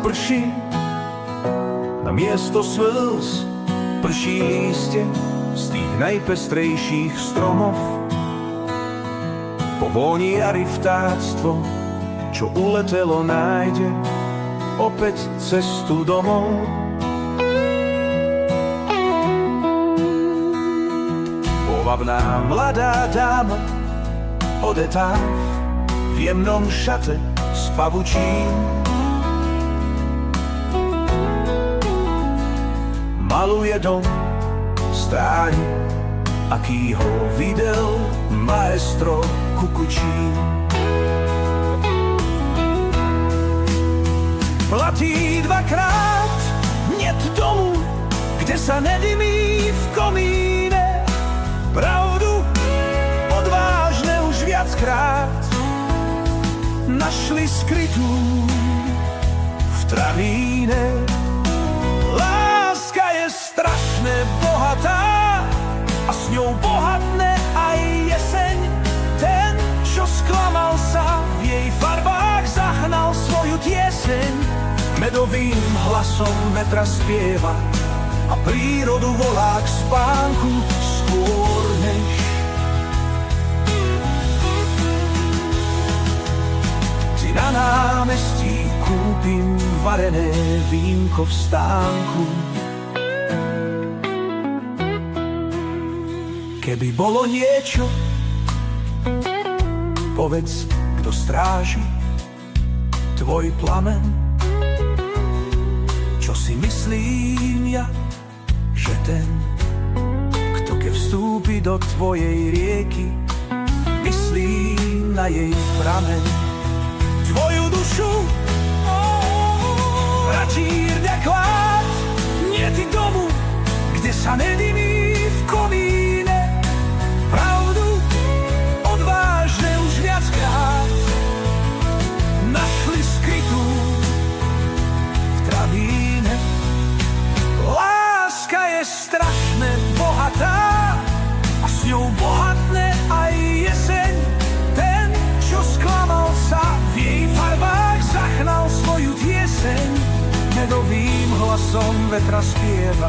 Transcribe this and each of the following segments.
prší, na miesto slz prší lístie z tých najpestrejších stromov. Po vôni jary vtáctvo, čo uletelo, nájde opäť cestu domov. Povabná mladá dáma, odetá v jemnom šate z pavučín, maluje dom stráň, aký ho videl maestro Kukučín. Platí dvakrát, niet domu, kde sa nedymí v komíne. Pravdu odvážne už viackrát našli skrytú v travíne. Láska je strašne bohatá a s ňou bohatne aj jeseň. Ten, čo sklamal sa, v jej farbách zahnal svoju tieseň. Medovým hlasom vetra spieva a prírodu volá k spánku skôr než ti na námestí kúpim varené vínko v stánku. Keby bolo niečo, povedz, kto stráži tvoj plamen. Čo si myslím ja, že ten, kto keď vstúpi do tvojej rieky, myslí na jej prameň. Tvoju dušu radšír neklad, nie ty domu, kde sa nedymí v komíne. Pravdu odvážne už viackrát našli skrytú v travíne. Láska je strašne bohatá a s ňou bohatne aj jeseň. Ten, čo sklamal sa, v jej farbách zahnal svoju tieseň. Medovým hlasom vetra spieva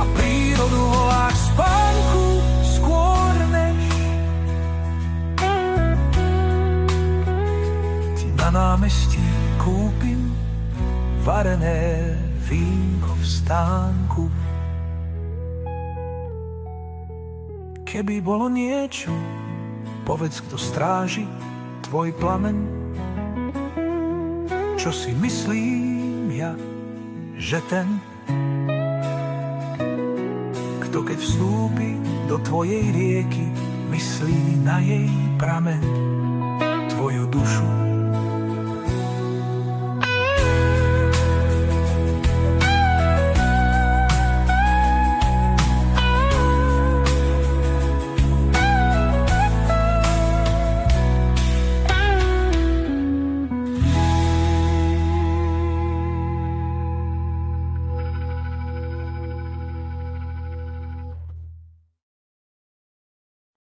a prírodu volá k spánku skôr než ti na námestí kúpim varené vínko v stánku. Keby bolo niečo, povedz, kto stráži tvoj plameň. Čo si myslím ja, že ten, kto keď vstúpi do tvojej rieky, myslí na jej prameň. Tvoju dušu